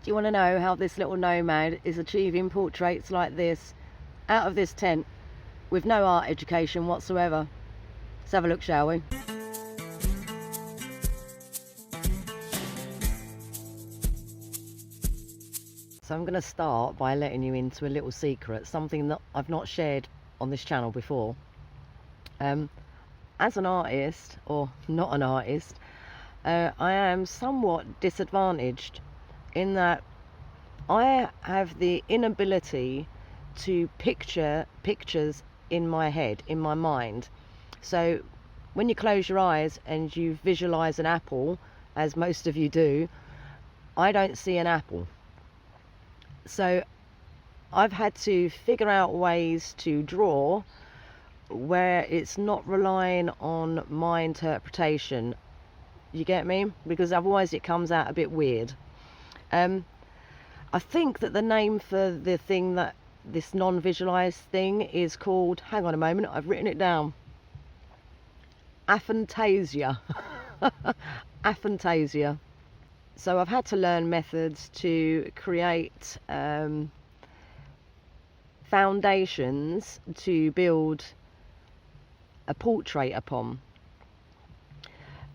Do you want to know how this little nomad is achieving portraits like this out of this tent with no art education whatsoever? Let's have a look, shall we? So I'm going to start by letting you into a little secret, something that I've not shared on this channel before. As an artist, or not an artist, I am somewhat disadvantaged in that I have the inability to picture pictures in my head, in my mind. So when you close your eyes and you visualize an apple, as most of you do, I don't see an apple. So I've had to figure out ways to draw where it's not relying on my interpretation. You get me? Because otherwise it comes out a bit weird. I think that the name for the thing, that this non-visualized thing, is called, hang on a moment, I've written it down, aphantasia. Aphantasia. So I've had to learn methods to create foundations to build a portrait upon.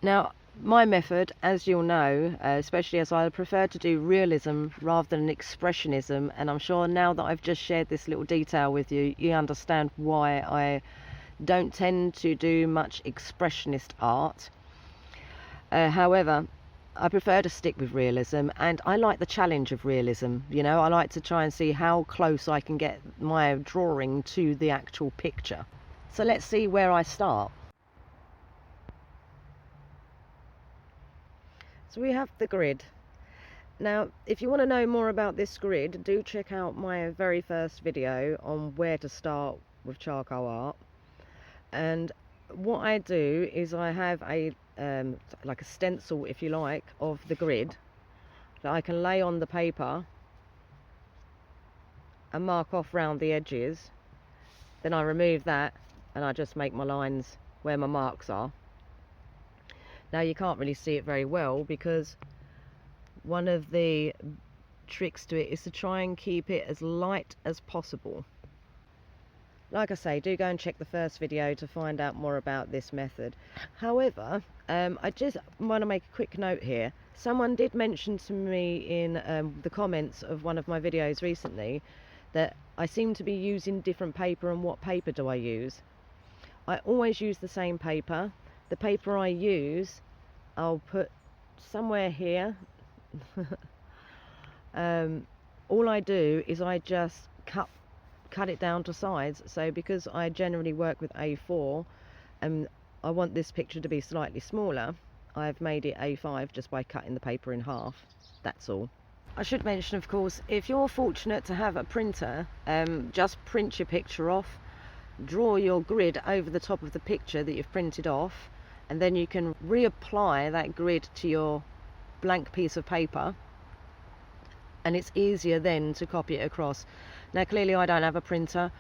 Now, my method, as you'll know, especially as I prefer to do realism rather than expressionism, and I'm sure now that I've just shared this little detail with you, you understand why I don't tend to do much expressionist art. However, I prefer to stick with realism, and I like the challenge of realism. You know, I like to try and see how close I can get my drawing to the actual picture. So let's see where I start. So we have the grid. Now, if you want to know more about this grid, do check out my very first video on where to start with charcoal art. And what I do is I have a like a stencil, if you like, of the grid that I can lay on the paper and mark off round the edges. Then I remove that and I just make my lines where my marks are. Now you can't really see it very well because one of the tricks to it is to try and keep it as light as possible. Like I say, do go and check the first video to find out more about this method. However, I just want to make a quick note here. Someone did mention to me in the comments of one of my videos recently that I seem to be using different paper, and what paper do I use? I always use the same paper. The paper I use, I'll put somewhere here. All I do is I just cut it down to size. So because I generally work with A4 and I want this picture to be slightly smaller, I've made it A5 just by cutting the paper in half. That's all. I should mention, of course, if you're fortunate to have a printer, just print your picture off, draw your grid over the top of the picture that you've printed off, and then you can reapply that grid to your blank piece of paper, and it's easier then to copy it across. Now clearly I don't have a printer.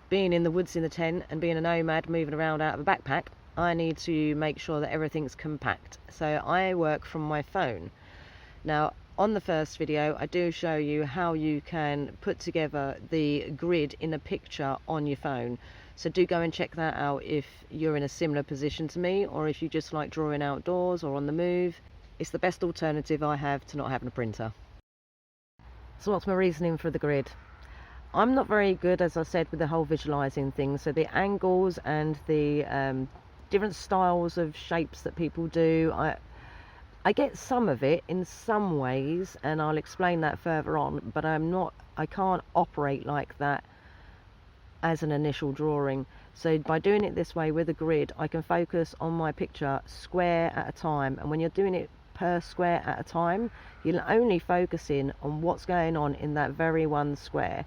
Being in the woods in the tent and being a nomad moving around out of a backpack, I need to make sure that everything's compact. So I work from my phone. Now on the first video I do show you how you can put together the grid in a picture on your phone. So do go and check that out if you're in a similar position to me, or if you just like drawing outdoors or on the move. It's the best alternative I have to not having a printer. So what's my reasoning for the grid? I'm not very good, as I said, with the whole visualizing thing. So the angles and the different styles of shapes that people do, I get some of it in some ways, and I'll explain that further on, but I can't operate like that as an initial drawing. So by doing it this way with a grid, I can focus on my picture square at a time, and when you're doing it per square at a time, you're only focusing on what's going on in that very one square.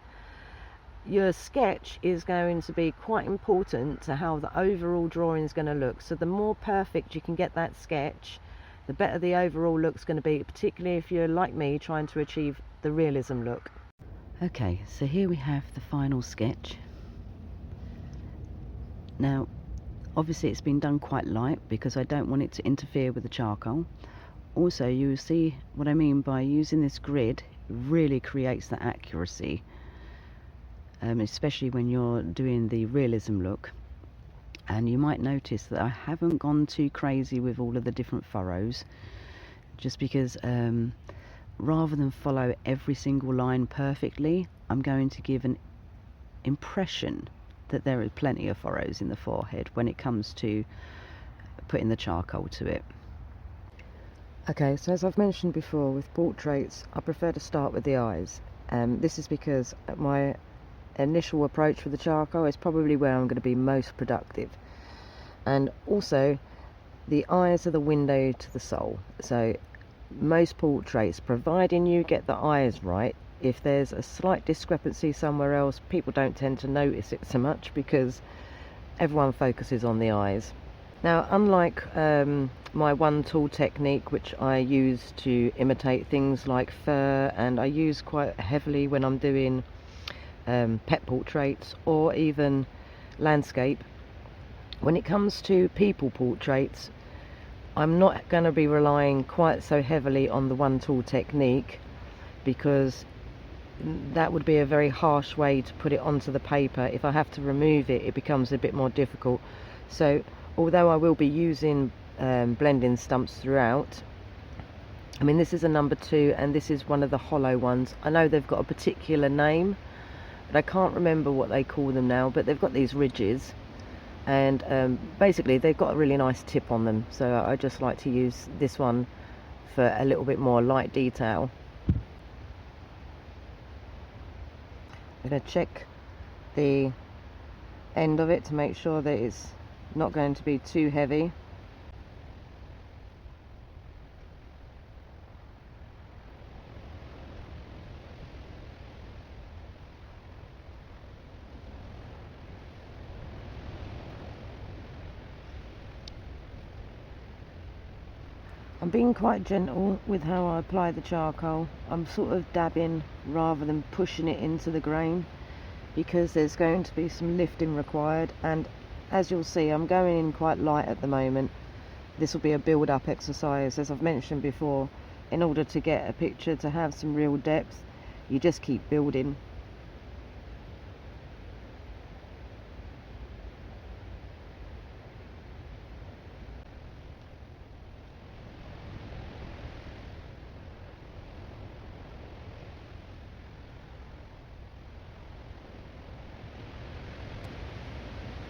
Your sketch is going to be quite important to how the overall drawing is going to look. So the more perfect you can get that sketch, the better the overall look's going to be, particularly if you're like me trying to achieve the realism look. Okay, so here we have the final sketch. Now obviously it's been done quite light because I don't want it to interfere with the charcoal. Also, you will see what I mean by using this grid really creates the accuracy, especially when you're doing the realism look. And you might notice that I haven't gone too crazy with all of the different furrows, just because rather than follow every single line perfectly, I'm going to give an impression that there are plenty of furrows in the forehead when it comes to putting the charcoal to it. Okay, so as I've mentioned before, with portraits I prefer to start with the eyes. This is because my initial approach with the charcoal is probably where I'm going to be most productive, and also the eyes are the window to the soul. So most portraits, providing you get the eyes right, if there's a slight discrepancy somewhere else, people don't tend to notice it so much because everyone focuses on the eyes. Now, unlike my one tool technique, which I use to imitate things like fur, and I use quite heavily when I'm doing pet portraits or even landscape, when it comes to people portraits, I'm not going to be relying quite so heavily on the one tool technique, because that would be a very harsh way to put it onto the paper. If I have to remove it, it becomes a bit more difficult. So although I will be using blending stumps throughout, I mean, this is a number 2 and this is one of the hollow ones. I know they've got a particular name, but I can't remember what they call them now, but they've got these ridges, and basically they've got a really nice tip on them, so I just like to use this one for a little bit more light detail. I'm going to check the end of it to make sure that it's not going to be too heavy. I'm being quite gentle with how I apply the charcoal. I'm sort of dabbing rather than pushing it into the grain, because there's going to be some lifting required, and as you'll see, I'm going in quite light at the moment. This will be a build-up exercise, as I've mentioned before. In order to get a picture to have some real depth, you just keep building.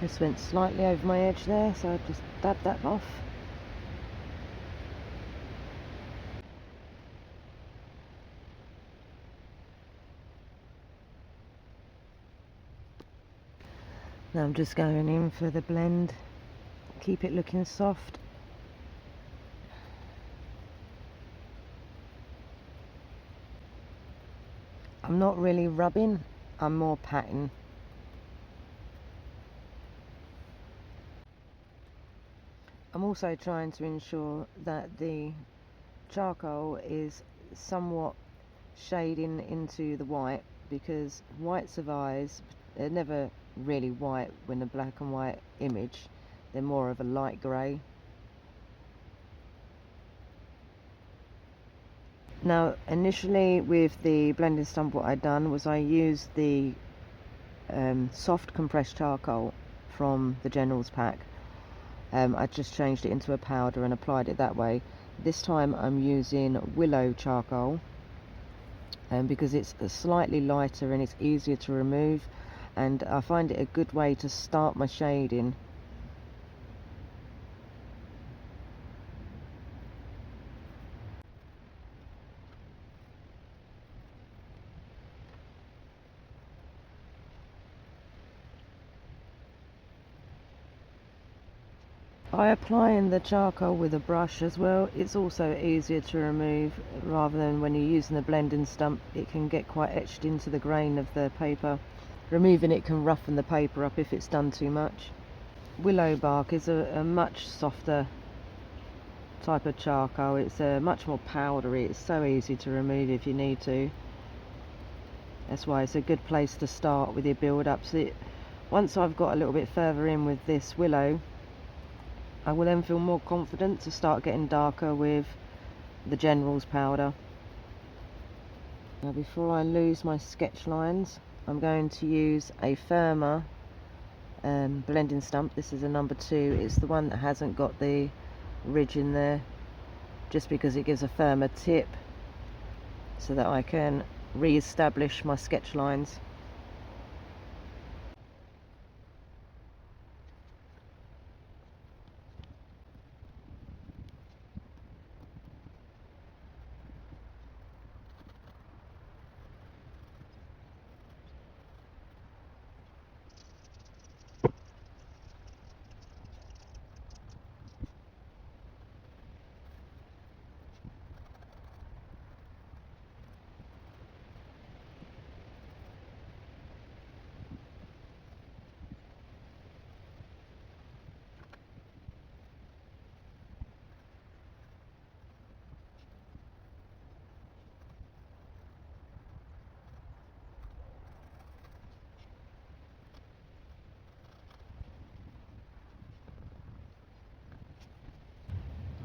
This went slightly over my edge there, so I just dabbed that off. Now I'm just going in for the blend, keep it looking soft. I'm not really rubbing, I'm more patting. I'm also trying to ensure that the charcoal is somewhat shading into the white, because whites of eyes, they're never really white when a black and white image, they're more of a light grey. Now initially with the blending stump, what I'd done was I used the soft compressed charcoal from the General's pack. I just changed it into a powder and applied it that way. This time I'm using willow charcoal, because it's slightly lighter and it's easier to remove, and I find it a good way to start my shading. By applying the charcoal with a brush as well, it's also easier to remove, rather than when you're using the blending stump, it can get quite etched into the grain of the paper. Removing it can roughen the paper up if it's done too much. Willow bark is a much softer type of charcoal. It's much more powdery. It's so easy to remove if you need to. That's why it's a good place to start with your build-up. So once I've got a little bit further in with this willow, I will then feel more confident to start getting darker with the General's powder. Now before I lose my sketch lines, I'm going to use a firmer blending stump. This is a number 2. It's the one that hasn't got the ridge in there, just because it gives a firmer tip so that I can re-establish my sketch lines.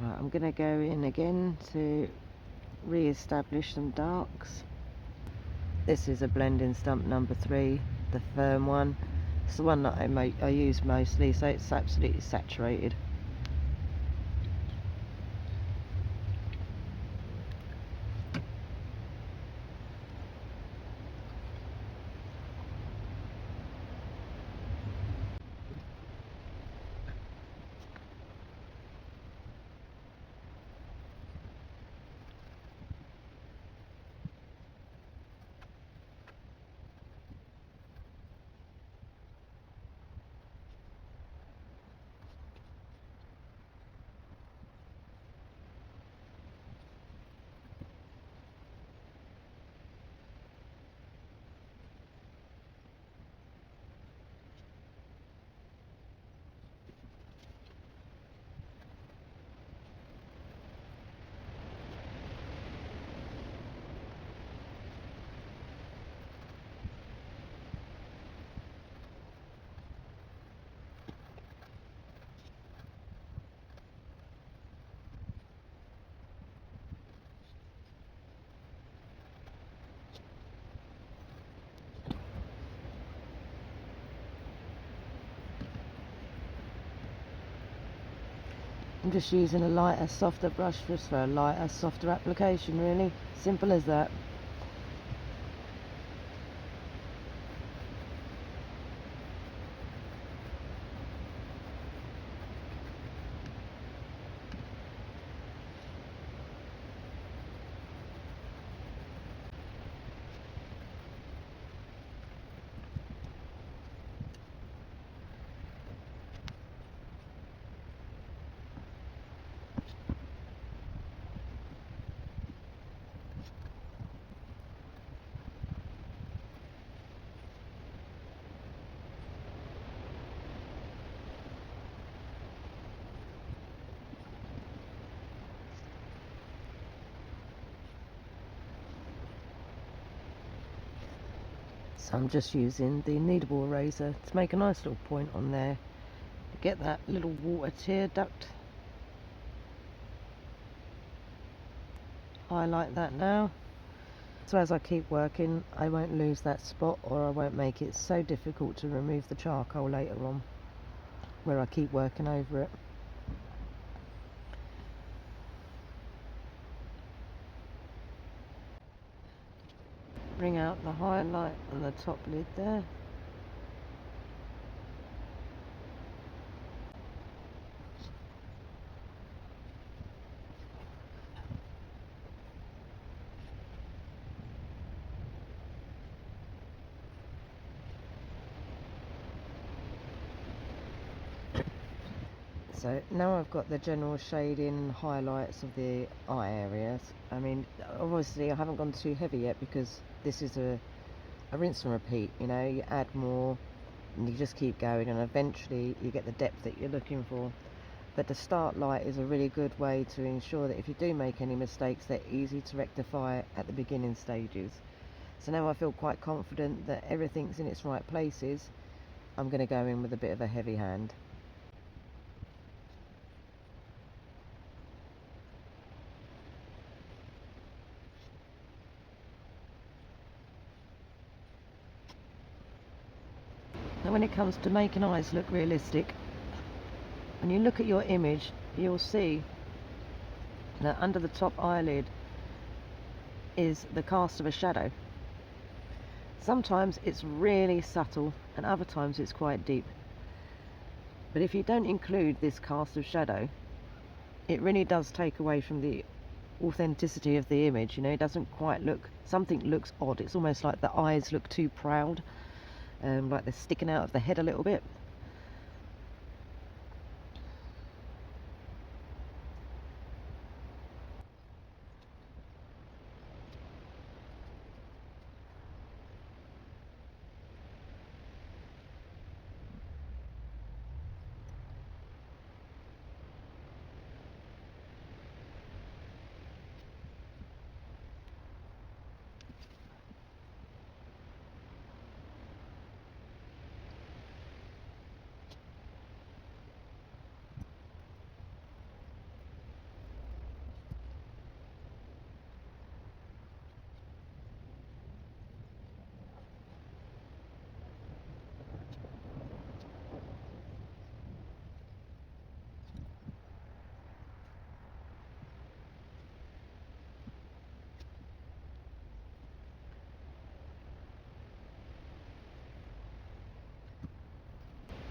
Right, I'm going to go in again to re-establish some darks. This is a blending stump number 3, the firm one. It's the one that I use mostly, so it's absolutely saturated. I'm just using a lighter, softer brush just for a lighter, softer application, really. Simple as that. So I'm just using the kneadable eraser to make a nice little point on there. Get that little water tear duct. Highlight that now. So as I keep working, I won't lose that spot, or I won't make it so difficult to remove the charcoal later on, where I keep working over it. Bring out the highlight on the top lid there. So now I've got the general shading and highlights of the eye areas. I mean, obviously I haven't gone too heavy yet, because this is a rinse and repeat, you know. You add more and you just keep going, and eventually you get the depth that you're looking for. But the start light is a really good way to ensure that if you do make any mistakes, they're easy to rectify at the beginning stages. So now I feel quite confident that everything's in its right places. I'm going to go in with a bit of a heavy hand. when it comes to making eyes look realistic, when you look at your image, you'll see that under the top eyelid is the cast of a shadow. Sometimes it's really subtle and other times it's quite deep. But if you don't include this cast of shadow, it really does take away from the authenticity of the image. You know, it doesn't quite look, something looks odd. It's almost like the eyes look too proud, like they're sticking out of the head a little bit.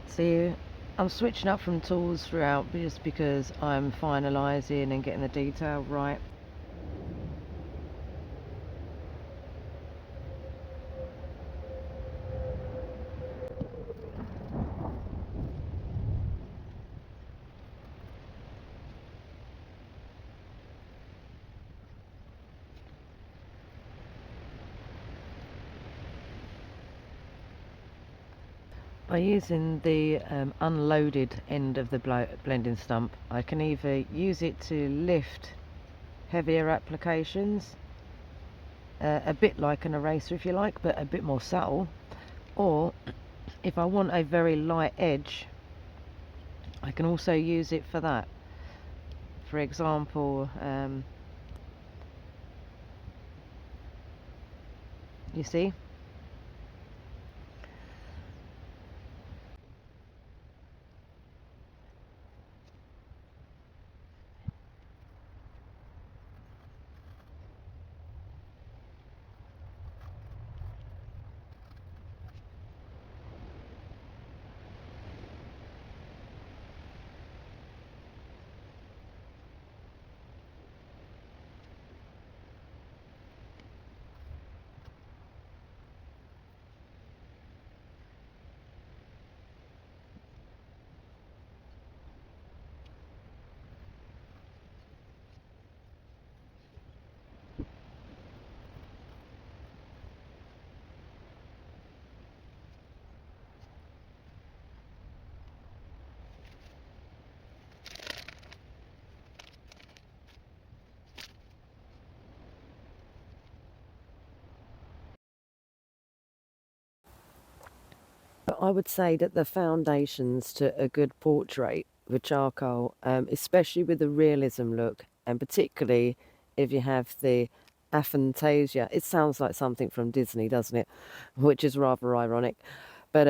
See, I'm switching up from tools throughout just because I'm finalising and getting the detail right. By using the unloaded end of the blending stump, I can either use it to lift heavier applications, a bit like an eraser if you like, but a bit more subtle, or if I want a very light edge, I can also use it for that. For example, you see? I would say that the foundations to a good portrait with charcoal, especially with the realism look, and particularly if you have the aphantasia, it sounds like something from Disney, doesn't it? Which is rather ironic. But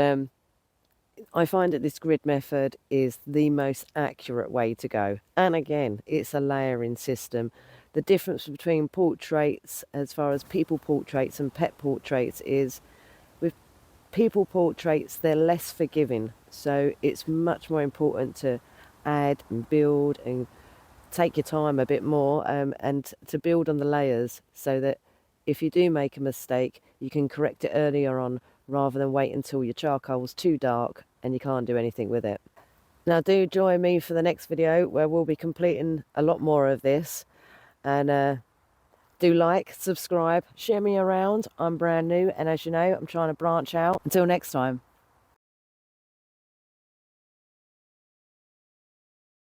I find that this grid method is the most accurate way to go. And again, it's a layering system. The difference between portraits, as far as people portraits and pet portraits, is with people portraits, they're less forgiving. So it's much more important to add and build and take your time a bit more, and to build on the layers so that if you do make a mistake, you can correct it earlier on rather than wait until your charcoal's too dark and you can't do anything with it. Now do join me for the next video where we'll be completing a lot more of this, and do like, subscribe, share me around. I'm brand new, and as you know, I'm trying to branch out. Until next time.